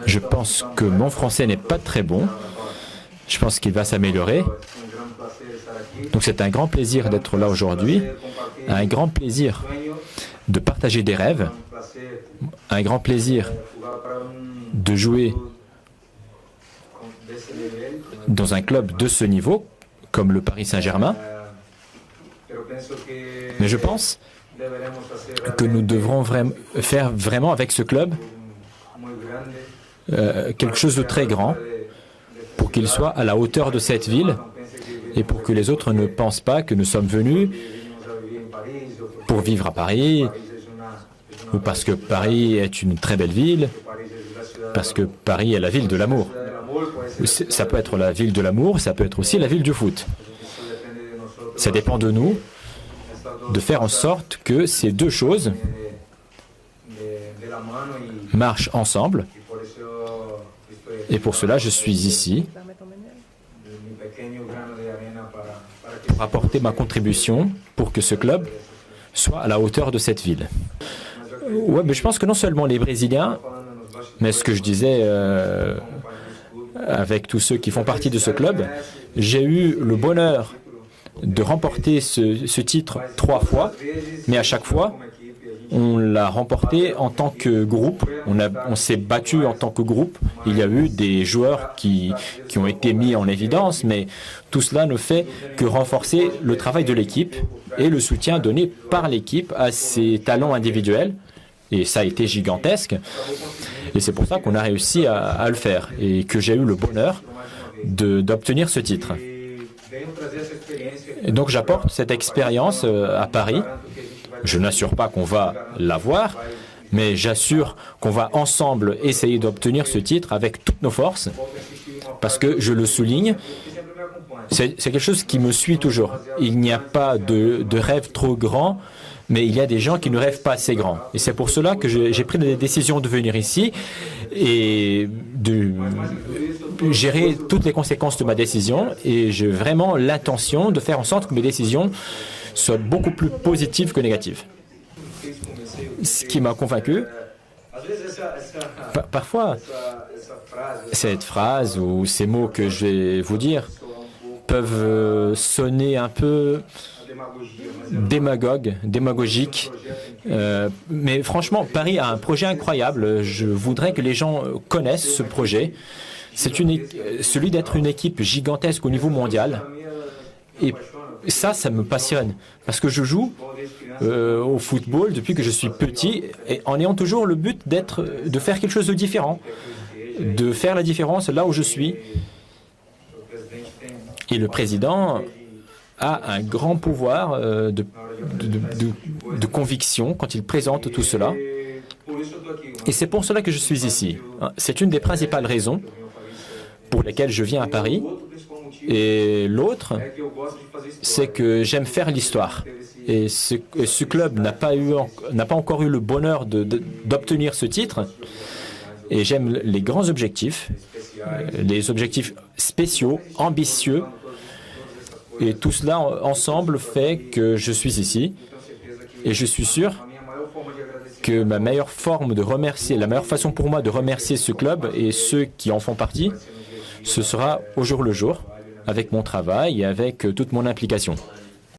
Je pense que mon français n'est pas très bon. Je pense qu'il va s'améliorer. Donc c'est un grand plaisir d'être là aujourd'hui, un grand plaisir de partager des rêves, un grand plaisir de jouer dans un club de ce niveau, comme le Paris Saint-Germain. Mais je pense que nous devrons faire vraiment avec ce club quelque chose de très grand pour qu'il soit à la hauteur de cette ville et pour que les autres ne pensent pas que nous sommes venus pour vivre à Paris ou parce que Paris est une très belle ville, parce que Paris est la ville de l'amour. Ça peut être la ville de l'amour, ça peut être aussi la ville du foot. Ça dépend de nous de faire en sorte que ces deux choses marchent ensemble. Et pour cela, je suis ici pour apporter ma contribution pour que ce club soit à la hauteur de cette ville. Ouais, mais je pense que non seulement les Brésiliens, mais ce que je disais avec tous ceux qui font partie de ce club, j'ai eu le bonheur de remporter ce titre 3 fois, mais à chaque fois, on l'a remporté en tant que groupe, on s'est battu en tant que groupe. Il y a eu des joueurs qui ont été mis en évidence, mais tout cela ne fait que renforcer le travail de l'équipe et le soutien donné par l'équipe à ses talents individuels. Et ça a été gigantesque. Et c'est pour ça qu'on a réussi à le faire et que j'ai eu le bonheur d'obtenir ce titre. Et donc j'apporte cette expérience à Paris. Je n'assure pas qu'on va l'avoir, mais j'assure qu'on va ensemble essayer d'obtenir ce titre avec toutes nos forces, parce que, je le souligne, c'est quelque chose qui me suit toujours. Il n'y a pas de rêve trop grand, mais il y a des gens qui ne rêvent pas assez grand. Et c'est pour cela que j'ai pris la décision de venir ici et de gérer toutes les conséquences de ma décision. Et j'ai vraiment l'intention de faire en sorte que mes décisions soient beaucoup plus positives que négatives. Ce qui m'a convaincu, parfois, cette phrase ou ces mots que je vais vous dire peuvent sonner un peu démagogique. Mais franchement, Paris a un projet incroyable. Je voudrais que les gens connaissent ce projet. C'est celui d'être une équipe gigantesque au niveau mondial. Et ça me passionne. Parce que je joue au football depuis que je suis petit, et en ayant toujours le but de faire quelque chose de différent, de faire la différence là où je suis. Et le président a un grand pouvoir de conviction quand il présente tout cela. Et c'est pour cela que je suis ici. C'est une des principales raisons pour lesquelles je viens à Paris. Et l'autre, c'est que j'aime faire l'histoire. Et ce club n'a pas encore eu le bonheur d'obtenir ce titre. Et j'aime les grands objectifs, les objectifs spéciaux, ambitieux. Et tout cela ensemble fait que je suis ici. Et je suis sûr que ma meilleure forme de remercier, la meilleure façon pour moi de remercier ce club et ceux qui en font partie, ce sera au jour le jour, avec mon travail et avec toute mon implication.